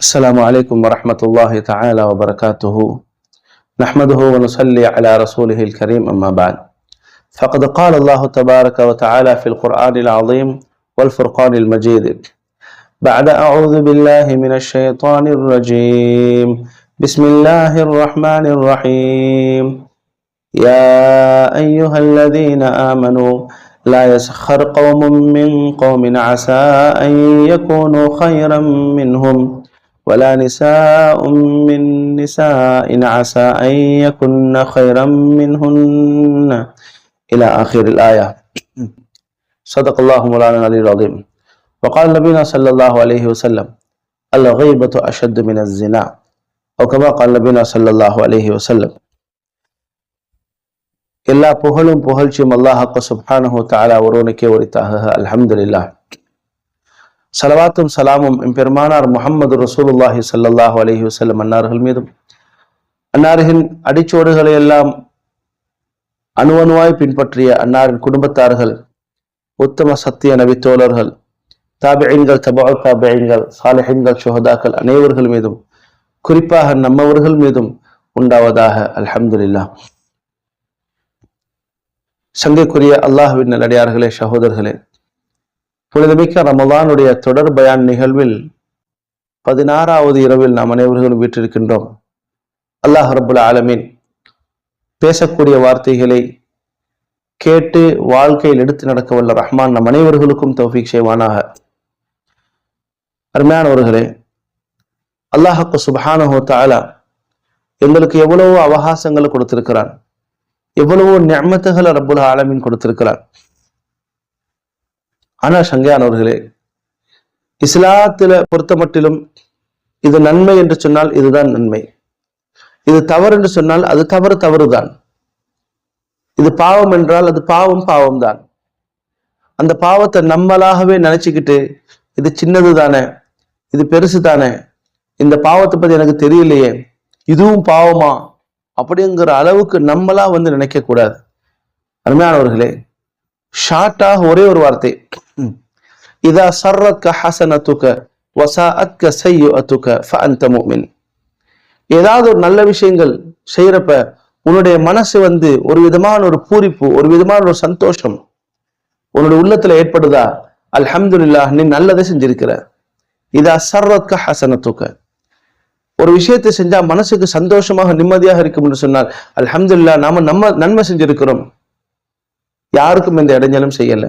السلام عليكم ورحمة الله تعالى وبركاته. نحمده ونصلي على رسوله الكريم، أما بعد. فقد قال الله تبارك وتعالى في القرآن العظيم والفرقان المجيد بعد أعوذ بالله من الشيطان الرجيم بسم الله الرحمن الرحيم يا أيها الذين آمنوا لا يسخر قوم من قوم عسى أن يكونوا خيرا منهم ولا نساء من نساء عسى أن يكن خيرا منهن إلى آخر الآية. صدق الله مولانا العلي العظيم. وقال نبينا صلى الله عليه وسلم الغيبة أشد من الزنا أو كما قال نبينا صلى الله عليه وسلم. எல்லா புகழும் புகழ்ச்சியும் அல்லாஹ் சுப்ஹானஹு தஆலா ஒருவனுக்கே உரித்தாக. அல்ஹம்துலில்லாஹ். சலவாத்தும் சலாமும் பெருமானார் முஹம்மது ரசூலுல்லாஹி ஸல்லல்லாஹு அலைஹி வஸல்லம் அன்னார்கள் மீதும், அன்னாரின் அடிச்சோடுகளை எல்லாம் அணுவணுவாய் பின்பற்றிய அன்னாரின் குடும்பத்தார்கள், உத்தம சத்திய நபித்தோழர்கள், தாபிஈன்கள், தபஉ தாபிஈன்கள், சாலிஹீன்கள், ஷுஹதாக்கள் அனைவர்கள் மீதும், குறிப்பாக நம்மவர்கள் மீதும் உண்டாவதாக. அல்ஹம்துலில்லாஹ். சங்கைக்குரிய அல்லாஹ்வின் நல்லடியார்களே, சகோதரர்களே, புனிதமிக்க ரமலானுடைய தொடர் பயான் நிகழ்வில் 16வது இரவில் நாம் அனைவர்களும் வீற்றிருக்கின்றோம். அல்லாஹ் ரப்புல் ஆலமீன் பேசக்கூடிய வார்த்தைகளை கேட்டு வாழ்க்கையில் எடுத்து நடக்க வல்ல ரஹ்மான் நம் அனைவர்களுக்கும் தௌஃபீக் செய்வானாக. அருமையானவர்களே, அல்லாஹ் சுப்ஹானஹு தஆலா எங்களுக்கு எவ்வளவோ அவகாசங்களை கொடுத்திருக்கிறான், எவ்வளவோ நிஅமத்துகளை ரப்புல் ஆலமீன் கொடுத்திருக்கிறான். ஆனா சங்கையானவர்களே, இஸ்லாத்துல பொறுத்த மட்டிலும் இது நன்மை என்று சொன்னால் இதுதான் நன்மை, இது தவறு என்று சொன்னால் அது தவறுதான், இது பாவம் என்றால் அது பாவம் தான். அந்த பாவத்தை நம்மளாகவே நினைச்சுக்கிட்டு இது சின்னது தானே, இது பெருசு தானே, இந்த பாவத்தை பத்தி எனக்கு தெரியலையே, இதுவும் பாவமா அப்படிங்கிற அளவுக்கு நம்மளா நினைக்க கூடாது. அருமையானவர்களே, ஷார்ட்டாக ஒரே ஒரு வார்த்தை, இதா சர்ரத்க ஹஸனத்துக வஸாஅத்க ஸய்யிஅத்துக ஃபஅன்த முஃமின். ஏதாவது ஒரு நல்ல விஷயங்கள் செய்யறப்ப உன்னுடைய மனசு ஒரு விதமான ஒரு பூரிப்பு, ஒரு விதமான ஒரு சந்தோஷம் உன்னுடைய உள்ளத்துல ஏற்படுதா, அல்ஹம்துலில்லாஹ், நீ நல்லதை செஞ்சிருக்கிற. இதா சர்ரத்க ஹஸனத்துக, ஒரு விஷயத்தை செஞ்சா மனசுக்கு சந்தோஷமாக நிம்மதியாக இருக்கும் என்று சொன்னால் அல்ஹம்துலில்லாஹ், நம்ம நன்மை செஞ்சிருக்கிறோம், யாருக்கும் எந்த இடைஞ்சலும் செய்யல.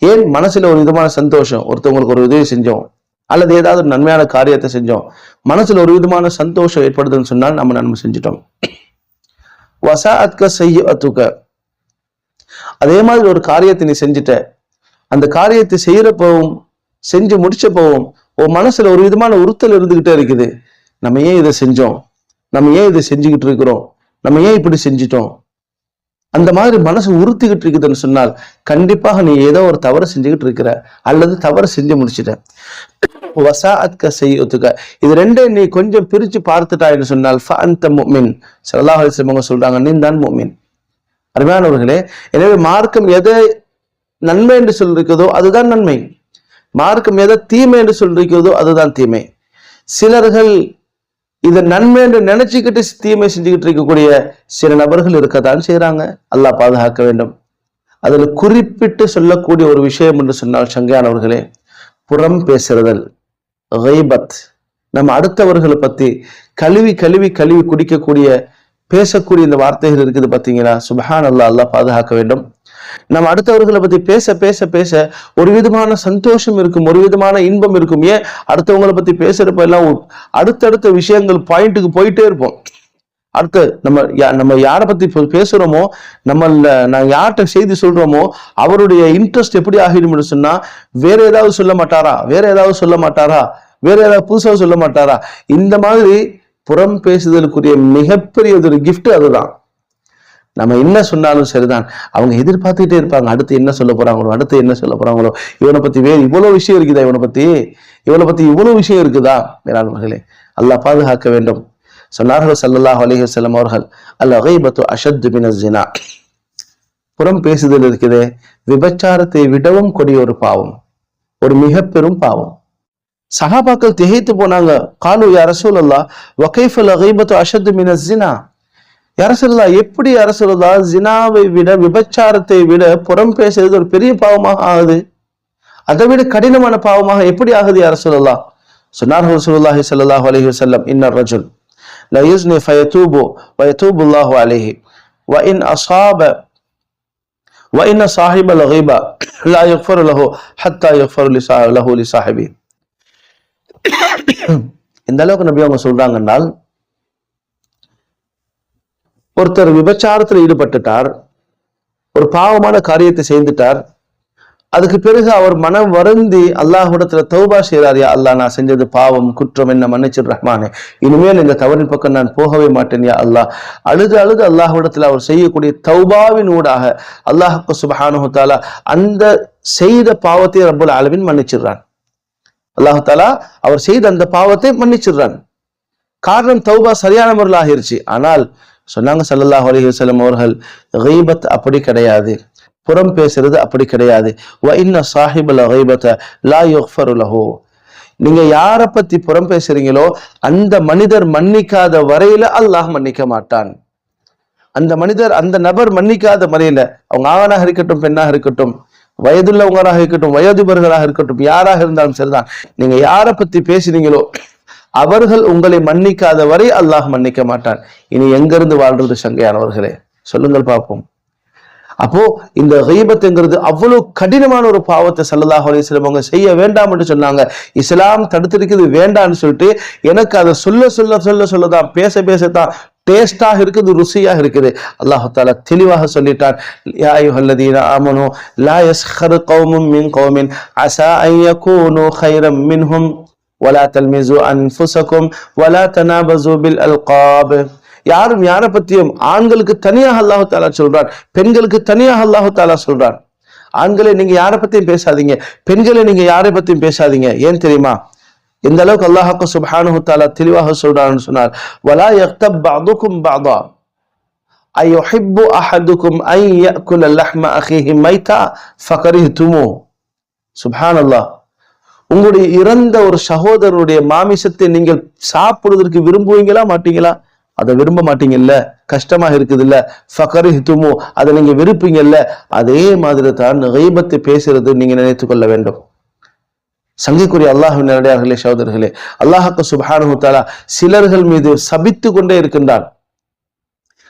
ஏன்? மனசுல ஒரு விதமான சந்தோஷம், ஒருத்தவங்களுக்கு ஒரு உதவி செஞ்சோம் அல்லது ஏதாவது ஒரு நன்மையான காரியத்தை செஞ்சோம், மனசுல ஒரு விதமான சந்தோஷம் ஏற்படுதுன்னு சொன்னால் நம்ம நன்மை செஞ்சிட்டோம். வஸாஅத்க ஸய்யிஅத்துக, அதே மாதிரி ஒரு காரியத்தை நீ செஞ்சுட்ட, அந்த காரியத்தை செய்யறப்பவும் செஞ்சு முடிச்சப்பவும் உன் மனசுல ஒரு விதமான உறுத்தல் இருந்துகிட்டே இருக்குது. நம்ம ஏன் இதை செஞ்சோம், நம்ம ஏன் இதை செஞ்சுக்கிட்டு இருக்கிறோம், நம்ம ஏன் இப்படி செஞ்சிட்டோம், அந்த மாதிரி மனசு உறுத்திக்கிட்டு இருக்குதுன்னு சொன்னால் கண்டிப்பாக நீ ஏதோ ஒரு தவறு செஞ்சுக்கிட்டு இருக்கிற அல்லது தவறு செஞ்சு முடிச்சுட்ட. வஸாஅத்க ஸய்யிஅத்துக, இது ரெண்டே நீ கொஞ்சம் பிரிச்சு பார்த்துட்டான்னு சொன்னால் ஃபஅன்த முஃமின். ஸல்லல்லாஹு அலைஹி வஸல்லம் சொல்றாங்க, நீ தான் முஃமின். அருமையானவர்களே, எனவே மார்க்கம் எதை நன்மை என்று சொல்லிருக்கிறதோ அதுதான் நன்மை, மார்க்கம் எதை தீமை என்று சொல்லிருக்கிறதோ அதுதான் தீமை. சிலர்கள் இதை நன்மை என்று நினைச்சுக்கிட்டு தீமை செஞ்சுக்கிட்டு இருக்கக்கூடிய சில நபர்கள் இருக்கத்தான் செய்யறாங்க. அல்லாஹ் பாதுகாக்க வேண்டும். அதுல குறிப்பிட்டு சொல்லக்கூடிய ஒரு விஷயம் என்று சொன்னால் சங்கையானவர்களே, புறம் பேசுறதல், கைபத், நம்ம அடுத்தவர்களை பத்தி கழுவி கழுவி கழுவி குடிக்கக்கூடிய பேசக்கூடிய இந்த வார்த்தைகள் இருக்குது பாத்தீங்களா, சுப்ஹானல்லாஹ், அல்லாஹ் பாதுகாக்க வேண்டும். நம்ம அடுத்தவர்களை பத்தி பேச பேச பேச ஒரு விதமான சந்தோஷம் இருக்கும், ஒரு விதமான இன்பம் இருக்கும். ஏன்? அடுத்தவங்களை பத்தி பேசுறப்ப எல்லாம் அடுத்தடுத்த விஷயங்கள் பாயிண்ட்டுக்கு போயிட்டே இருப்போம். அடுத்து நம்ம யாரை பத்தி பேசுறோமோ, நான் யார்கிட்ட செய்தி சொல்றோமோ அவருடைய இன்ட்ரெஸ்ட் எப்படி ஆகிடும் சொன்னா, வேற ஏதாவது சொல்ல மாட்டாரா, வேற ஏதாவது சொல்ல மாட்டாரா, வேற ஏதாவது புதுசாக சொல்ல மாட்டாரா. இந்த மாதிரி புறம் பேசுதலுக்குரிய மிகப்பெரிய ஒரு கிஃப்ட் அதுதான். நம்ம என்ன சொன்னாலும் சரிதான், அவங்க எதிர்பார்த்துக்கிட்டே இருப்பாங்க, அடுத்து என்ன சொல்ல போறாங்களோ, அடுத்து என்ன சொல்ல போறாங்களோ, இவனை பத்தி வேறு இவ்வளவு விஷயம் இருக்குதா, இவளை பத்தி இவ்வளவு விஷயம் இருக்குதா. மேலாண்மைகளே, அல்லாஹ் பாதுகாக்க வேண்டும். சொன்னார்கள் ஸல்லல்லாஹு அலைஹி வஸல்லம் அவர்கள், அல் கைபத்து அஷத்து மினஸ் ஸினா, புறம் பேசுதல் இருக்குதே, விபச்சாரத்தை விடவும் கொடிய ஒரு பாவம், ஒரு மிக பெரும் பாவம். சஹாபாக்கள் திகைத்து போனாங்க. காலு யா ரசூலல்லாஹ் வகைஃபல் கீபத்து அஷத்து மின ஸினா. யா ரசூலல்லாஹ், எப்படி யா ரசூலல்லாஹ் ஜினாவை விட, விபச்சாரத்தை விட புறம் பேசுறது ஒரு பெரிய பாவமாக ஆகுது, அதை விட கடினமான பாவமாக எப்படி ஆகுது யா ரசூலல்லாஹ்? சொன்னார்கள் ரசூலுல்லாஹி ஸல்லல்லாஹு அலைஹி வஸல்லம், இன்னர் ரஜுல் லா யுஸ்னி ஃபயதூபு வயதூபுல்லாஹு அலைஹி வஇன் அஸாப வஇன் ஸாஹிபல் கீபா லா யக்ஃபரு லஹு ஹத்தா யக்ஃபரு லஹு லிஸாஹிபி. இந்த அளவுக்கு நபி அவங்க சொல்றாங்கன்னால், ஒருத்தர் விபச்சாரத்தில் ஈடுபட்டுட்டார், ஒரு பாவமான காரியத்தை செய்துட்டார், அதுக்கு பிறகு அவர் மனம் வருந்தி அல்லாஹ்விடத்துல தௌபா செய்றார், யா அல்லாஹ், நான் செஞ்சது பாவம், குற்றம், என்ன மன்னிச்சிரு ரஹ்மானே, இனிமேல் இந்த தவறின் பக்கம் நான் போகவே மாட்டேன் யா அல்லாஹ். அழுது அழுது அல்லாஹ்விடத்துல அவர் செய்யக்கூடிய தௌபாவின் ஊடாக அல்லாஹ் சுப்ஹானஹு வ தஆலா அந்த செய்த பாவத்தை ரப்புல் ஆலமீன் மன்னிச்சிடுறான். அல்லாஹ் தஆலா அவர் செய்த அந்த பாவத்தை மன்னிச்சிடுறான். காரணம் தௌபா சரியான முறையில் ஆகிருச்சு. ஆனால் சொன்னாங்க ஸல்லல்லாஹு அலைஹி வஸல்லம் அவர்கள், கீபத் அப்படி கிடையாது, புறம் பேசுறது அப்படி கிடையாது. வ இன்ன ஸாஹிபல் கீபத லா யுக்ஃபரு லஹு. நீங்க யாரை பத்தி புறம் பேசுறீங்களோ அந்த மனிதர் மன்னிக்காத வரையில அல்லாஹ் மன்னிக்க மாட்டான். அந்த மனிதர், அந்த நபர் மன்னிக்காத வரையில, அவங்க ஆணாக இருக்கட்டும், பெண்ணாக இருக்கட்டும், வயதுள்ளவங்களாக இருக்கட்டும், வயோதிபர்களாக இருக்கட்டும், யாராக இருந்தாலும் சரிதான், நீங்க யாரை பத்தி பேசுறீங்களோ அவர்கள் உங்களை மன்னிக்காத வரை அல்லாஹ் மன்னிக்க மாட்டான். இனி எங்கிருந்து வாழ்றது சங்கையானவர்களே, சொல்லுங்கள் பார்ப்போம். அப்போ இந்த கீபத்ங்கிறது அவ்வளவு கடினமான ஒரு பாவத்தை ஸல்லல்லாஹு அலைஹி வஸல்லம் அவங்க செய்ய வேண்டாம் என்று சொன்னாங்க. இஸ்லாம் தடுத்திருக்கிறது வேண்டாம்னு சொல்லிட்டு, எனக்கு அதை சொல்லதான், பேசத்தான் டேஸ்டாக இருக்குது, ருசியாக இருக்குது. அல்லாஹ் தஆலா தெளிவாக சொல்லிட்டான், யா அய்யுஹல்லதீன ஆமனூ லா யஸ்ஹர் கௌமும் மின் கௌமின் அஸா அன் யகூனூ கைரம் மின்ஹும் வலா தல்மிஸு அன்ஃபுஸகும் வலா தனாபஸு பில் அல்காப். யாரும் யாரை பத்தியும், ஆண்களுக்கு தனியாக அல்லாஹ் தஆலா சொல்றான், பெண்களுக்கு தனியாக அல்லாஹ் தஆலா சொல்றான். ஆண்களை நீங்க யாரை பத்தியும் பேசாதீங்க, பெண்களை நீங்க யாரை பத்தியும் பேசாதீங்க. ஏன் தெரியுமா? இந்த அளவுக்கு அல்லாஹ் சுப்ஹானஹு வ தஆலா தெளிவாக சொல்றான்னு சொன்னார், வலா யக்தப் பஅதுகும் பஅதா அய்யுஹிப்பு அஹதுகும் அன் யஅகுல லஹ்ம அஹீஹி மைதா ஃபகரிஹ்துமு. சுப்ஹானல்லாஹ். உங்களுடைய இறந்த ஒரு சகோதரனுடைய மாமிசத்தை நீங்கள் சாப்பிடுவதற்கு விரும்புவீங்களா மாட்டீங்களா? அதை விரும்ப மாட்டீங்கல்ல, கஷ்டமாக இருக்குது இல்ல, ஃபகரிஹ்துமு, அதை நீங்க விருப்பீங்கல்ல. அதே மாதிரி தான் கீபத்தை பேசுறது நீங்க நினைத்துக் கொள்ள வேண்டும். சங்கைக்குரிய அல்லாஹ்வின் நல்லடியார்களே, சகோதரர்களே, அல்லாஹ் சுப்ஹானஹு வ தஆலா சிலர்கள் மீது சபித்து கொண்டே இருக்கின்றான்.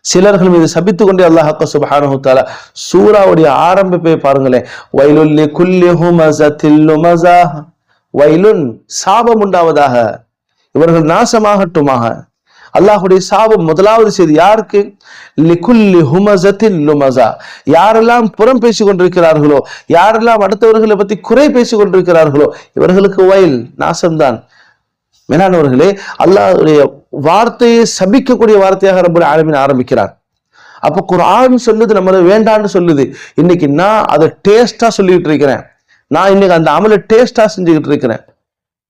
சிலர்கள் மீது சபித்து கொண்டே அல்லாஹ் சுப்ஹானஹு வ தஆலா சூராவுடைய ஆரம்பத்தை பாருங்களேன், வைலுல் லிகுல்லி ஹுமஸத்தில் லுமஸா, வைலுன், சாபம் உண்டாவதாக, இவர்கள் நாசமாகட்டுமாக. அல்லாஹ்வுடைய சாபம் முதலாவது செய்தி யாருக்கு? லிகுல்லி ஹுமஸத்தில் லுமஸா. யாரெல்லாம் புறம் பேசிக் கொண்டிருக்கிறார்களோ, யாரெல்லாம் அடுத்தவர்களை பத்தி குறை பேசிக் கொண்டிருக்கிறார்களோ, இவர்களுக்கு வயல், நாசம்தான். மேலானவர்களே, அல்லாஹ்வுடைய வார்த்தையை சபிக்கக்கூடிய வார்த்தையாக ரப்பல் ஆலமீன் ஆரம்பிக்கிறார். அப்ப குர்ஆன் சொல்லுது நம்மள வேண்டான்னு சொல்லுது. இன்னைக்கு நான் அதை டேஸ்டா சொல்லிட்டு இருக்கிறேன், நான் இன்னைக்கு அந்த அமலை டேஸ்டா செஞ்சுக்கிட்டு இருக்கிறேன்.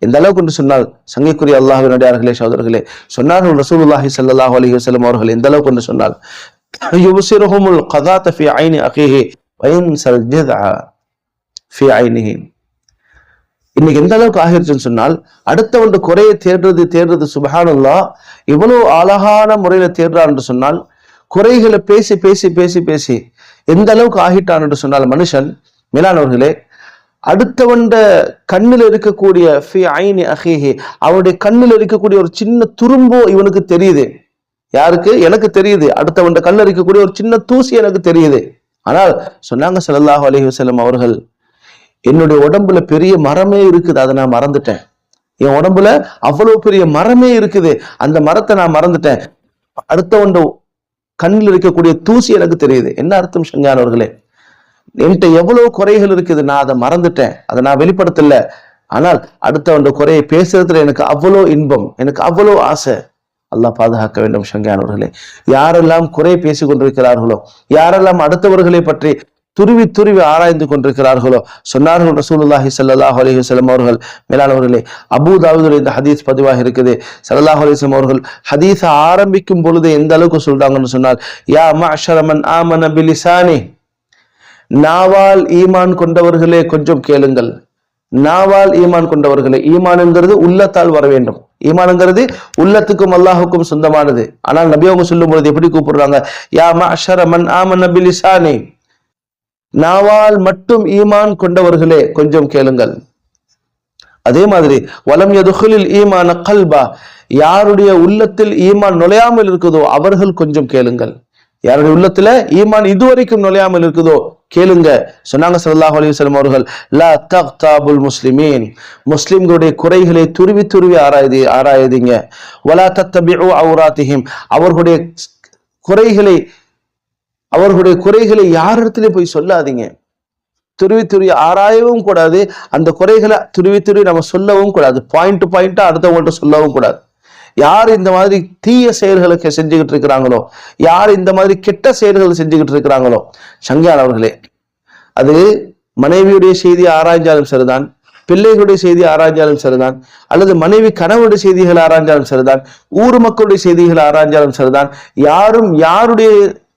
இந்த அளவுக்கு என்று சொன்னால் சங்கைக்குரிய அல்லாஹ்வின் அடியார்களே, சகோதரர்களே, சொன்னார்கள் ரசூலுல்லாஹி ஸல்லல்லாஹு அலைஹி வஸல்லம் அவர்கள், இந்த அளவுக்கு என்று சொன்னால், யுப்சிருஹுமுல் கதாத ஃபீ ஐனி அகீஹி வயன்சல் ஜிதா ஃபீ ஐனிஹி. இன்னைக்கு எந்த அளவுக்கு ஆகிருச்சுன்னு சொன்னால், அடுத்தவன் குறையை தேடுறது சுப்ஹானல்லாஹ், இவ்வளவு அழகான முறையில தேடுறான் என்று சொன்னால், குறைகளை பேசி பேசி பேசி பேசி எந்த அளவுக்கு ஆகிட்டான் என்று சொன்னால் மனுஷன், மேலானவர்களே, அடுத்தவன் கண்ணில் இருக்கக்கூடிய ஃபி ஐனி அஹீஹி, அவனுடைய கண்ணில் இருக்கக்கூடிய ஒரு சின்ன துரும்போ இவனுக்கு தெரியுது. யாருக்கு? எனக்கு தெரியுது. அடுத்தவன் கண்ணில் இருக்கக்கூடிய ஒரு சின்ன தூசி எனக்கு தெரியுது. ஆனால் சொன்னாங்க ஸல்லல்லாஹு அலைஹி வஸல்லம் அவர்கள், என்னுடைய உடம்புல பெரிய மரமே இருக்குது, அதை நான் மறந்துட்டேன். என் உடம்புல அவ்வளவு பெரிய மரமே இருக்குது, அந்த மரத்தை நான் மறந்துட்டேன். அடுத்தவன் கண்ணில் இருக்கக்கூடிய தூசி எனக்கு தெரியுது. என்ன அர்த்தம் சங்கையானவர்களே? என்கிட்ட எவ்வளவு குறைகள் இருக்குது, நான் அதை மறந்துட்டேன், அதை நான் வெளிப்படுத்தல. ஆனால் அடுத்தவன் குறையை பேசுறதுல எனக்கு அவ்வளோ இன்பம், எனக்கு அவ்வளோ ஆசை. அல்லாஹ் பாதுகாக்க வேண்டும் சங்கையானவர்களே. யாரெல்லாம் குறை பேசிக் கொண்டிருக்கிறார்களோ, யாரெல்லாம் அடுத்தவர்களை பற்றி துருவி துருவி ஆராய்ந்து கொண்டிருக்கிறார்களோ, சொன்னார்கள் ரசூலுல்லாஹி ஸல்லல்லாஹு அலைஹி வஸல்லம் அவர்கள், மேலானவர்களே, அபூ தாவூதுல இந்த ஹதீஸ் பதிவாக இருக்குது. ஸல்லல்லாஹு அலைஹி வஸல்லம் அவர்கள் ஹதீஸை ஆரம்பிக்கும் பொழுது எந்த அளவுக்கு சொல்றாங்கன்னு சொன்னால், யா மஅஷர மன் ஆமன பிலிசானி, நாவால் ஈமான் கொண்டவர்களே கொஞ்சம் கேளுங்கள். நாவால் ஈமான் கொண்டவர்களே. ஈமான்ங்கிறது உள்ளத்தால் வர வேண்டும். ஈமான்ங்கிறது உள்ளத்துக்கும் அல்லாஹுக்கும் சொந்தமானது. ஆனால் நபி அவங்க சொல்லும் பொழுது எப்படி கூப்பிடுறாங்க? யா மஅஷர மன் ஆமன பிலிசானி, நாவால் மட்டும் ஈமான் கொண்டவர்களே கொஞ்சம் கேளுங்கள். அதே மாதிரி வலம் யதுகுலில் ஈமான கல்பா, யாருடைய உள்ளத்தில் ஈமான் நுழையாமல் இருக்குதோ அவர்கள் கொஞ்சம் கேளுங்கள். யாருடைய உள்ளத்துல ஈமான் இதுவரைக்கும் நுழையாமல் இருக்குதோ கேளுங்க. சொன்னாங்க ஸல்லல்லாஹு அலைஹி வஸல்லம் அவர்கள், லா தக்தாபுல் முஸ்லிமீன், முஸ்லிம்களுடைய குறைகளை துருவி துருவி ஆராயாதீங்க. வலா தத்தபிஉ அவுராத்திஹிம், அவர்களுடைய குறைகளை யாரிடத்திலே போய் சொல்லாதீங்க. துருவி துருவி ஆராயவும் கூடாது, அந்த குறைகளை துருவி துருவி நம்ம சொல்லவும் கூடாது. பாயிண்ட் பாயிண்டா அடுத்தவங்கள்ட்ட சொல்லவும் கூடாது. யார் இந்த மாதிரி தீய செயல்களுக்கு செஞ்சுக்கிட்டு இருக்கிறாங்களோ, யார் இந்த மாதிரி கெட்ட செயல்கள் செஞ்சுக்கிட்டு இருக்கிறாங்களோ, சங்கையானவர்களே, அது மனைவியுடைய செய்தியை ஆராய்ஞ்சாலும் சரிதான், பிள்ளைகளுடைய செய்தியை ஆராய்ஞ்சாலும் சரிதான், அல்லது மனைவி கணவனுடைய செய்திகளை ஆராய்ஞ்சாலும் சரிதான், ஊர் மக்களுடைய செய்திகளை ஆராய்ஞ்சாலும் சரிதான், யாரும் யாருடைய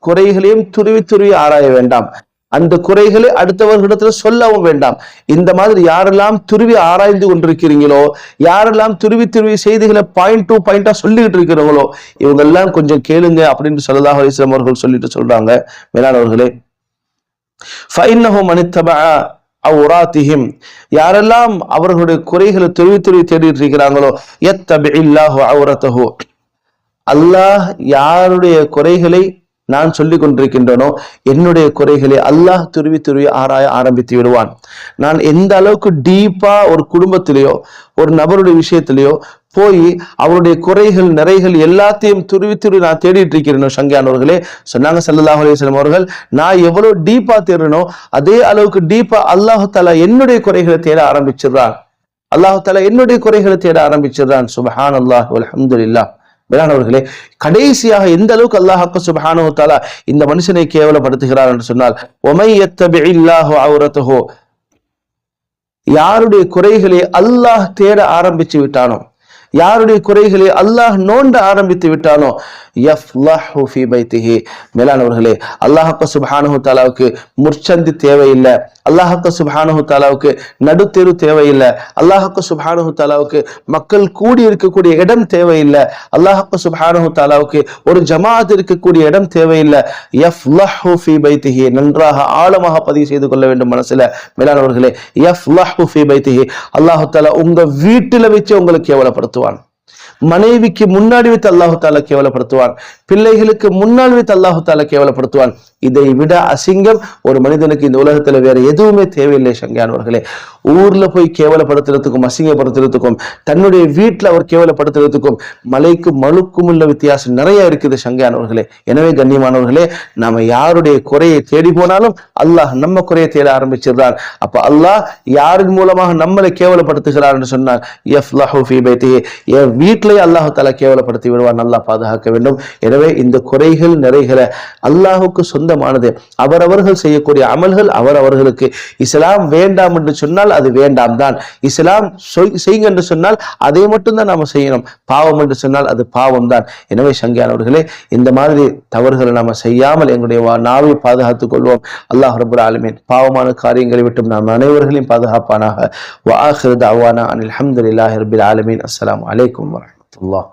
குறைகளையும் துருவி துருவி ஆராய வேண்டாம். அந்த குறைகளை அடுத்தவர்களிடத்துல சொல்லவும் வேண்டாம். இந்த மாதிரி யாரெல்லாம் துருவி ஆராய்ந்து கொண்டிருக்கிறீங்களோ, யாரெல்லாம் துருவி துருவி செய்திகளை பாயிண்ட் டு பாயிண்டா சொல்லிக்கிட்டு இருக்கிறீங்களோ, இவங்கெல்லாம் கொஞ்சம் கேளுங்க அப்படின்னு ஸல்லல்லாஹு அலைஹி வஸல்லம் அவர்கள் சொல்லிட்டு சொல்றாங்க. மேலானவர்களே, ஃபஇன்னஹு மன் இத்தபஅ அவுராத்திஹிம், யாரெல்லாம் அவர்களுடைய குறைகளை துருவி துருவி தேடிட்டு இருக்கிறாங்களோ, யத்தபிஇல்லாஹு அவுரத்தஹு, அல்லாஹ் யாருடைய குறைகளை நான் சொல்லிக் கொண்டிருக்கின்றனோ என்னுடைய குறைகளை அல்லாஹ் துருவி துருவி ஆராய ஆரம்பித்து விடுவான். நான் எந்த அளவுக்கு டீப்பா ஒரு குடும்பத்திலேயோ ஒரு நபருடைய விஷயத்திலேயோ போய் அவருடைய குறைகள் நிறைகள் எல்லாத்தையும் துருவி துருவி நான் தேடிட்டு இருக்கிறேனோ, சங்கையானவர்களே, சொன்னாங்க ஸல்லல்லாஹு அலைஹி வஸல்லம் அவர்கள், நான் எவ்வளவு டீப்பா தேடுறனோ அதே அளவுக்கு டீப்பா அல்லாஹ் தஆலா என்னுடைய குறைகளை தேட ஆரம்பிச்சிடுறான். அல்லாஹ் தஆலா என்னுடைய குறைகளை தேட ஆரம்பிச்சிடுறான். சுப்ஹானல்லாஹ் வல்ஹம்துலில்லாஹ். மேலானவர்களே, கடைசியாக எந்த அளவுக்கு அல்லாஹ் சுப்ஹானஹு வ தஆலா இந்த மனுஷனை கேவலப்படுத்துகிறார் என்று சொன்னால், வமை யத்தபிஇல்லாஹு அவுரத்தஹு, யாருடைய குறைகளை அல்லாஹ் தேட ஆரம்பிச்சு விட்டானோ, யாருடைய குறைகளை அல்லாஹ் நோண்ட ஆரம்பித்து விட்டானோ, யஃப்லஹு ஃபீ பைத்திஹி, மேலானவர்களே, அல்லாஹ் சுப்ஹானஹு வ தஆலாவுக்கு முற்சந்தி தேவையில்லை, அல்லாஹ் சுப்ஹானஹு வ தஆலாவுக்கு நடுத்தெரு தேவையில்லை, அல்லாஹ் சுப்ஹானஹு வ தஆலாவுக்கு மக்கள் கூடி இருக்கக்கூடிய இடம் தேவையில்லை, அல்லாஹ் சுப்ஹானஹு வ தஆலாவுக்கு ஒரு ஜமாஅத் இருக்கக்கூடிய இடம் தேவையில்லை. யஃப்லஹு ஃபீ பைத்திஹி, நன்றாக ஆழமாக பதிவு செய்து கொள்ள வேண்டும் மனசுல. மேலானவர்களே, யஃப்லஹு ஃபீ பைத்திஹி, அல்லாஹ் தஆலா உங்க வீட்டில வச்சு உங்களை கேவலப்படுத்துவான். மனைவிக்கு முன்னாடி வைத்து அல்லாஹு தஆலா கேவலப்படுத்துவான். பிள்ளைகளுக்கு முன்னால் வைத்து அல்லாஹு தஆலா கேவலப்படுத்துவான். இதை விட அசிங்கம் ஒரு மனிதனுக்கு இந்த உலகத்துல வேற எதுவுமே தேவையில்லை. சங்கையானவர்களே, ஊர்ல போய் கேவலப்படுத்துறதுக்கும் அசிங்கப்படுத்துறதுக்கும் தன்னுடைய வீட்டுல அவர் கேவலப்படுத்துறதுக்கும் மலைக்கும் மழுக்கும் உள்ள வித்தியாசம் நிறைய இருக்குது. சங்கையானவர்களே, எனவே கண்ணியமானவர்களே, நாம யாருடைய குறையை தேடி போனாலும் அல்லாஹ் நம்ம குறையை தேட ஆரம்பிச்சிருந்தார். அப்ப அல்லாஹ் யாரின் மூலமாக நம்மளை கேவலப்படுத்துகிறார் என்று சொன்னார், யஃப்லஹு ஃபீ பைத்திஹி, என் வீட்டிலேயே அல்லாஹ் தஆலா கேவலப்படுத்தி விடுவான். அல்லாஹ் பாதுகாக்க வேண்டும். எனவே இந்த குறைகள் நிறைகளை அல்லாஹுக்கு சொந்தமானது. அவரவர்கள் செய்யக்கூடிய அமல்கள் அவரவர்களுக்கு. இஸ்லாம் வேண்டாம் என்று சொன்னால் அது வேண்டாம் தான். இஸ்லாம் செய்யுங்க என்று சொன்னால் அதை மட்டும்தான் நாம செய்யணும். பாவம் என்று சொன்னால் அது பாவம் தான். எனவே சங்கையானவர்களே, இந்த மாதிரி தவறுகளை நாம செய்யாமல் எங்களுடைய நாவை பாதுகாத்துக் கொள்வோம். அல்லாஹ் ரப்பல் ஆலமீன் பாவமான காரியங்களை விட்டு நாம் அனைவர்களையும் பாதுகாப்பானாக. வ ஆகிரு தஅவானா அனில் ஹம்துலில்லாஹி ரப்பில் ஆலமீன். அஸ்ஸலாமு அலைக்கும் வரஹ்மத்துல்லாஹ்.